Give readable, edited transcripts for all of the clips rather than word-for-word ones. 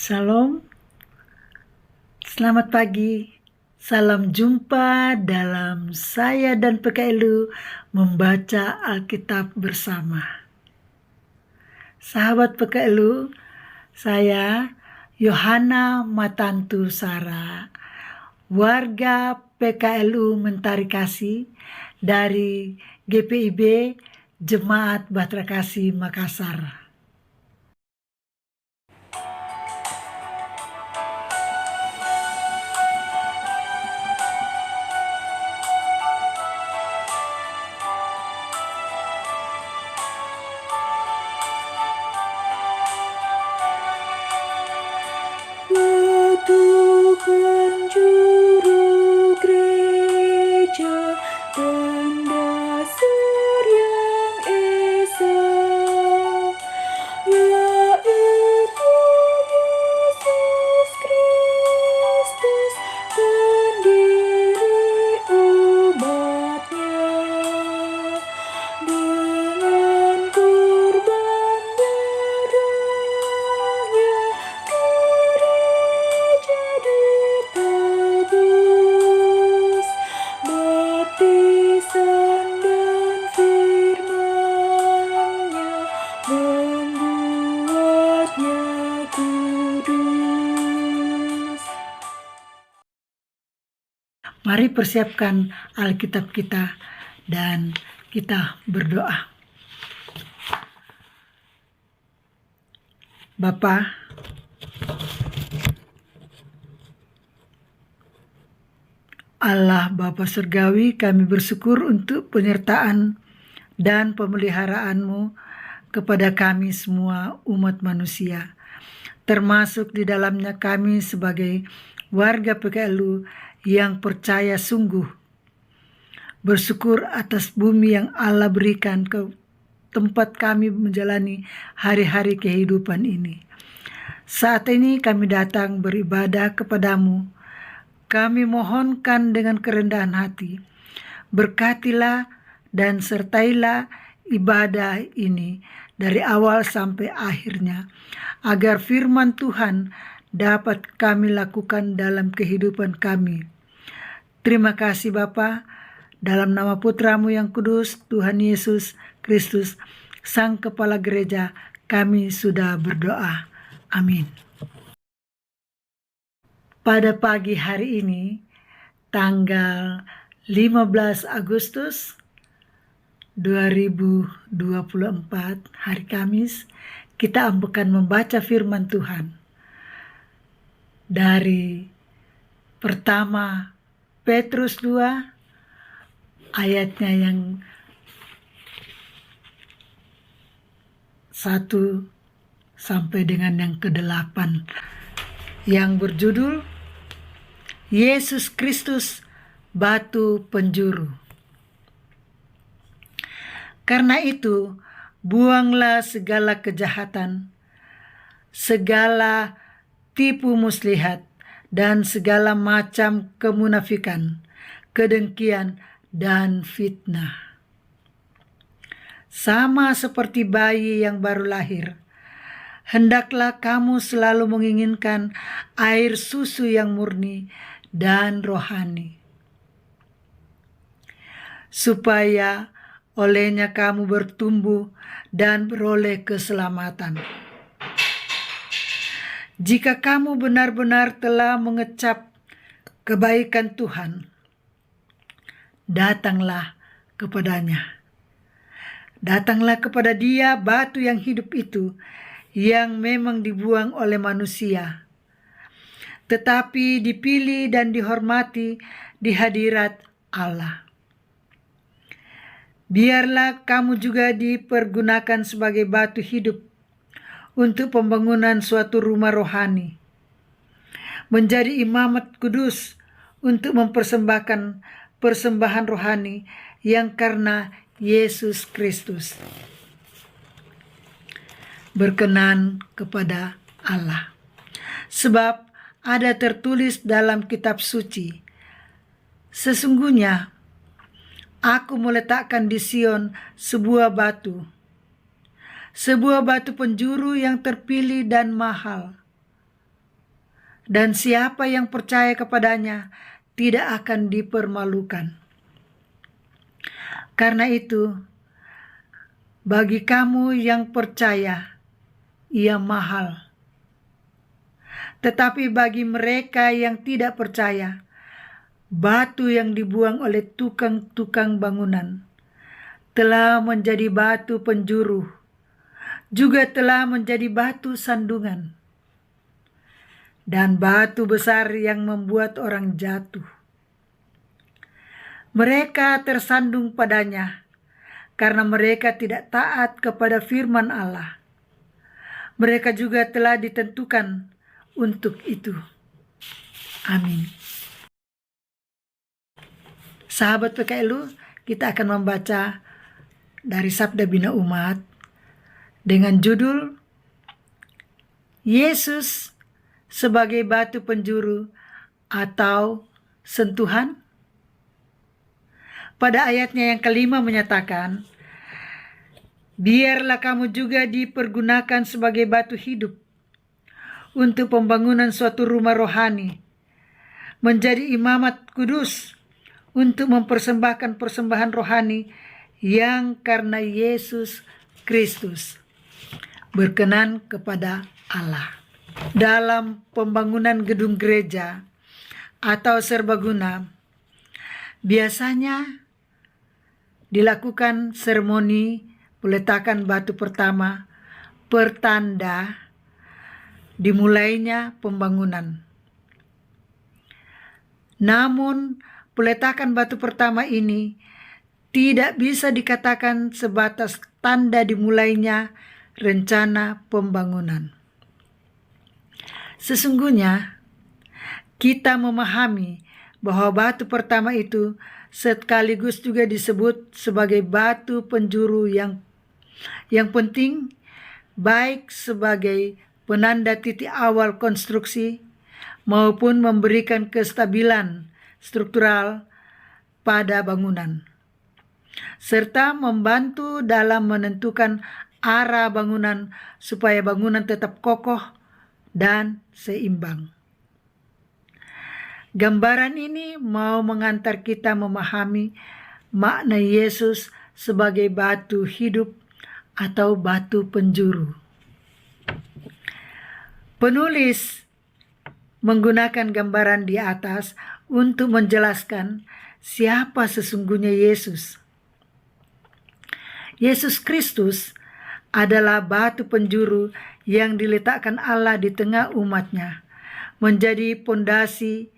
Shalom, selamat pagi. Salam jumpa dalam saya dan PKLU membaca Alkitab bersama. Sahabat PKLU, saya Yohana Matantu Sara, warga PKLU Mentari Kasih dari GPIB Jemaat Bahtera Kasih Makassar. Batu penjuru gereja dan dasar yang esa, yaitu Yesus Kristus, pendiri umatnya. Dengan kurban darahnya, gereja ditebus, baptisan dan firman-Nya membuatnya kudus. Mari persiapkan Alkitab kita dan kita berdoa. Bapa, Allah Bapa Surgawi, kami bersyukur untuk penyertaan dan pemeliharaan-Mu kepada kami semua umat manusia, termasuk di dalamnya kami sebagai warga PKLU yang percaya sungguh, bersyukur atas bumi yang Allah berikan ke tempat kami menjalani hari-hari kehidupan ini. Saat ini kami datang beribadah kepadamu. Kami mohonkan dengan kerendahan hati, berkatilah dan sertailah ibadah ini dari awal sampai akhirnya, agar firman Tuhan dapat kami lakukan dalam kehidupan kami. Terima kasih Bapa, dalam nama Putramu yang kudus, Tuhan Yesus Kristus, Sang Kepala Gereja, kami sudah berdoa. Amin. Pada pagi hari ini, tanggal 15 Agustus 2024, hari Kamis, kita akan membaca firman Tuhan dari pertama Petrus 2, ayatnya yang 1 sampai dengan yang ke-8, yang berjudul Yesus Kristus Batu Penjuru. Karena itu, buanglah segala kejahatan, segala tipu muslihat, dan segala macam kemunafikan, kedengkian, dan fitnah. Sama seperti bayi yang baru lahir, hendaklah kamu selalu menginginkan air susu yang murni dan rohani, supaya olehnya kamu bertumbuh dan beroleh keselamatan. Jika kamu benar-benar telah mengecap kebaikan Tuhan, datanglah kepadanya. Datanglah kepada Dia, batu yang hidup itu, yang memang dibuang oleh manusia, tetapi dipilih dan dihormati di hadirat Allah. Biarlah kamu juga dipergunakan sebagai batu hidup untuk pembangunan suatu rumah rohani, menjadi imamat kudus untuk mempersembahkan persembahan rohani yang karena Yesus Kristus berkenan kepada Allah. Sebab ada tertulis dalam kitab suci, sesungguhnya aku meletakkan di Sion sebuah batu penjuru yang terpilih dan mahal. dan siapa yang percaya kepadanya tidak akan dipermalukan. Karena itu, bagi kamu yang percaya, ia mahal. Tetapi bagi mereka yang tidak percaya, batu yang dibuang oleh tukang-tukang bangunan telah menjadi batu penjuru, juga telah menjadi batu sandungan, dan batu besar yang membuat orang jatuh. Mereka tersandung padanya karena mereka tidak taat kepada firman Allah. Mereka juga telah ditentukan untuk itu. Amin. Sahabat PKLU, kita akan membaca dari Sabda Bina Umat dengan judul Yesus sebagai batu penjuru atau sentuhan. Pada ayatnya yang kelima menyatakan, biarlah kamu juga dipergunakan sebagai batu hidup untuk pembangunan suatu rumah rohani, menjadi imamat kudus untuk mempersembahkan persembahan rohani yang karena Yesus Kristus berkenan kepada Allah. Dalam pembangunan gedung gereja atau serbaguna, biasanya dilakukan seremoni peletakan batu pertama, pertanda dimulainya pembangunan. Namun, peletakan batu pertama ini tidak bisa dikatakan sebatas tanda dimulainya rencana pembangunan. Sesungguhnya, kita memahami bahwa batu pertama itu sekaligus juga disebut sebagai batu penjuru yang penting, baik sebagai penanda titik awal konstruksi maupun memberikan kestabilan struktural pada bangunan, serta membantu dalam menentukan arah bangunan supaya bangunan tetap kokoh dan seimbang. Gambaran ini mau mengantar kita memahami makna Yesus sebagai batu hidup atau batu penjuru. Penulis menggunakan gambaran di atas untuk menjelaskan siapa sesungguhnya Yesus. Yesus Kristus adalah batu penjuru yang diletakkan Allah di tengah umatnya, menjadi pondasi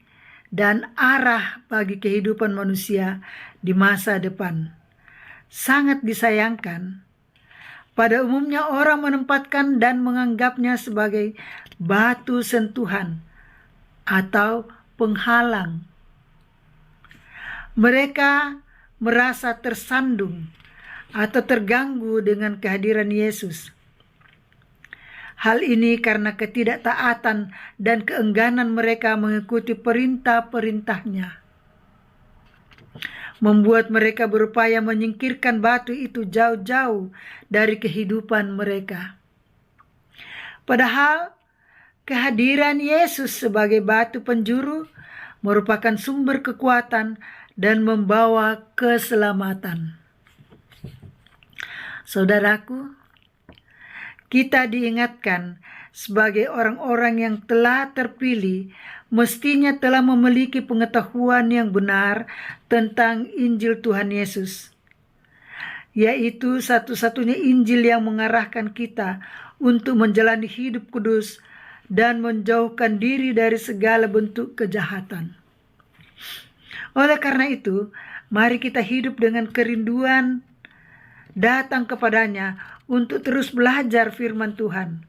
dan arah bagi kehidupan manusia di masa depan. Sangat disayangkan, pada umumnya orang menempatkan dan menganggapnya sebagai batu sentuhan atau penghalang. Mereka merasa tersandung atau terganggu dengan kehadiran Yesus. Hal ini karena ketidaktaatan dan keengganan mereka mengikuti perintah-perintahnya, membuat mereka berupaya menyingkirkan batu itu jauh-jauh dari kehidupan mereka. Padahal kehadiran Yesus sebagai batu penjuru merupakan sumber kekuatan dan membawa keselamatan. Saudaraku, kita diingatkan sebagai orang-orang yang telah terpilih mestinya telah memiliki pengetahuan yang benar tentang Injil Tuhan Yesus, yaitu satu-satunya Injil yang mengarahkan kita untuk menjalani hidup kudus dan menjauhkan diri dari segala bentuk kejahatan. Oleh karena itu, mari kita hidup dengan kerinduan datang kepadanya untuk terus belajar firman Tuhan.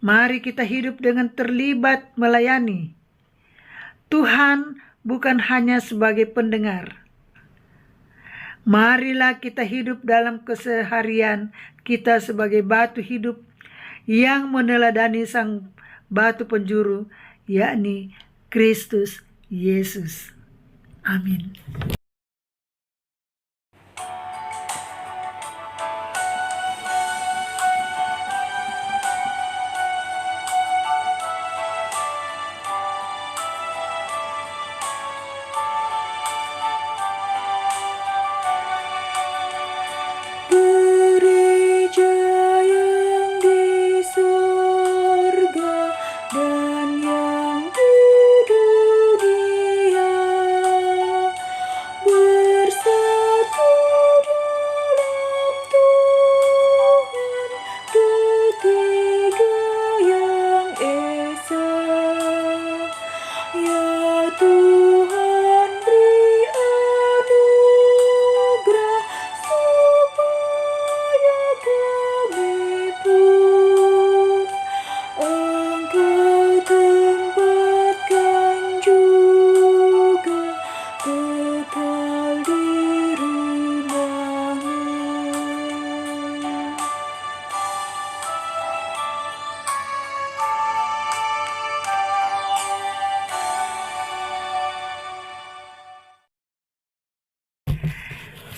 Mari kita hidup dengan terlibat melayani Tuhan, bukan hanya sebagai pendengar. Marilah kita hidup dalam keseharian kita sebagai batu hidup yang meneladani sang batu penjuru, yakni Kristus Yesus. Amin.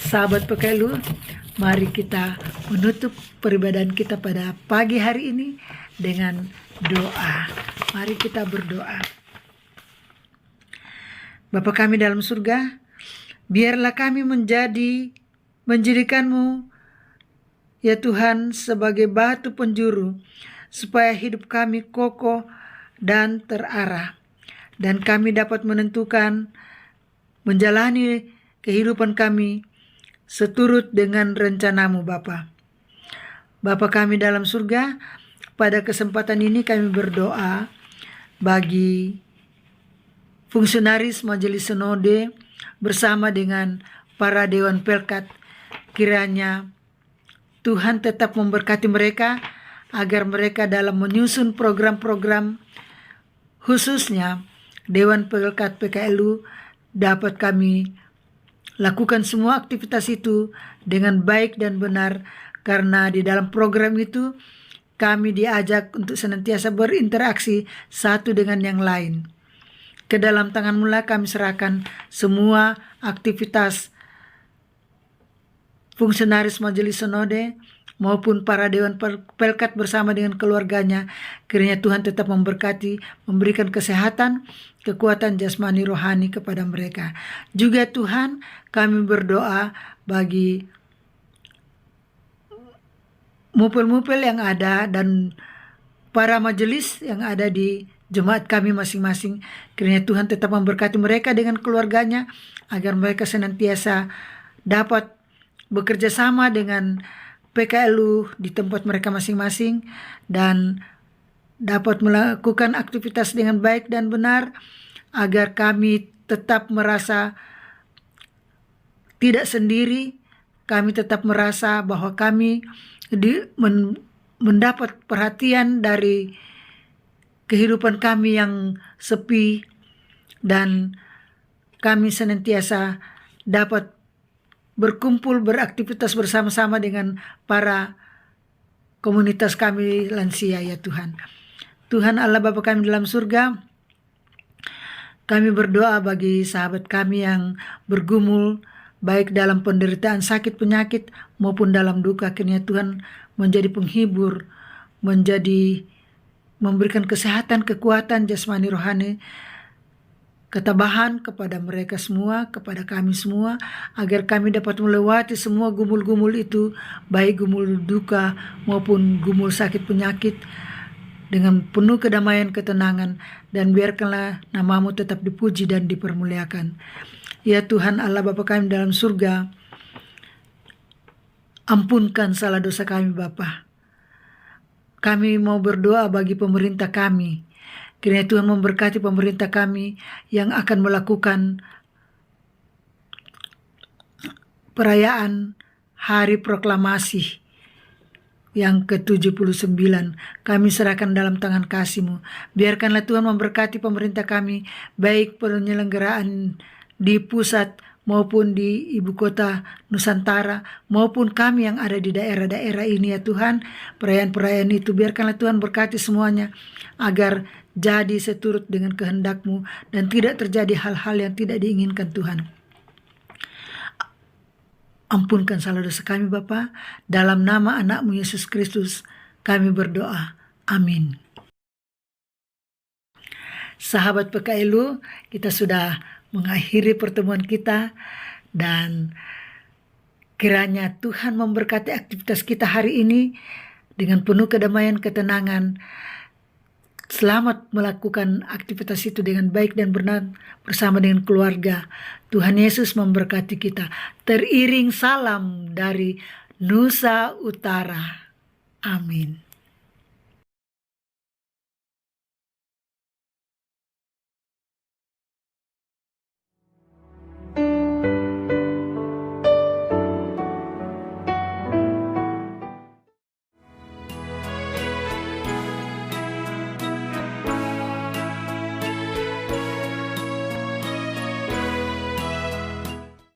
Sahabat PKLU, mari kita menutup peribadahan kita pada pagi hari ini dengan doa. Mari kita berdoa. Bapa kami dalam surga, biarlah kami menjadikan-Mu ya Tuhan sebagai batu penjuru, supaya hidup kami kokoh dan terarah, dan kami dapat menentukan menjalani kehidupan kami seturut dengan rencana-Mu Bapa. Bapa kami dalam surga, pada kesempatan ini kami berdoa bagi fungsionaris Majelis Sinode bersama dengan para Dewan Pelkat. Kiranya Tuhan tetap memberkati mereka agar mereka dalam menyusun program-program, khususnya Dewan Pelkat PKLU, dapat kami lakukan semua aktivitas itu dengan baik dan benar, karena di dalam program itu kami diajak untuk senantiasa berinteraksi satu dengan yang lain. Ke dalam tangan-Mu lah kami serahkan semua aktivitas fungsionaris Majelis Sinode maupun para Dewan Pelkat bersama dengan keluarganya. Kiranya Tuhan tetap memberkati, memberikan kesehatan, kekuatan jasmani rohani kepada mereka. Juga Tuhan, kami berdoa bagi mupel-mupel yang ada dan para majelis yang ada di jemaat kami masing-masing. Kiranya Tuhan tetap memberkati mereka dengan keluarganya, agar mereka senantiasa dapat bekerja sama dengan PKLU di tempat mereka masing-masing dan dapat melakukan aktivitas dengan baik dan benar, agar kami tetap merasa tidak sendiri. Kami tetap merasa bahwa kami mendapat perhatian dari kehidupan kami yang sepi, dan kami senantiasa dapat berkumpul, beraktivitas bersama-sama dengan para komunitas kami lansia ya Tuhan. Tuhan Allah Bapa kami dalam surga, kami berdoa bagi sahabat kami yang bergumul baik dalam penderitaan sakit penyakit maupun dalam duka. Kiranya Tuhan menjadi penghibur, memberikan kesehatan, kekuatan jasmani rohani, ketabahan kepada mereka semua, kepada kami semua, agar kami dapat melewati semua gumul-gumul itu, baik gumul duka maupun gumul sakit penyakit, dengan penuh kedamaian, ketenangan, dan biarkanlah nama-Mu tetap dipuji dan dipermuliakan. Ya Tuhan Allah Bapa kami dalam surga, ampunkan salah dosa kami Bapa. Kami mau berdoa bagi pemerintah kami. Kiranya Tuhan memberkati pemerintah kami yang akan melakukan perayaan Hari Proklamasi yang ke-79. Kami serahkan dalam tangan kasih-Mu. Biarkanlah Tuhan memberkati pemerintah kami, baik penyelenggaraan di pusat maupun di ibu kota Nusantara, maupun kami yang ada di daerah-daerah ini ya Tuhan. Perayaan-perayaan itu biarkanlah Tuhan berkati semuanya, agar jadi seturut dengan kehendak-Mu dan tidak terjadi hal-hal yang tidak diinginkan Tuhan. Ampunkan salah dosa kami Bapa, dalam nama anak-Mu Yesus Kristus kami berdoa. Amin. Sahabat PKLU, kita sudah mengakhiri pertemuan kita, dan kiranya Tuhan memberkati aktivitas kita hari ini dengan penuh kedamaian, ketenangan. Selamat melakukan aktivitas itu dengan baik dan benar bersama dengan keluarga. Tuhan Yesus memberkati kita. Teriring salam dari Nusa Utara. Amin.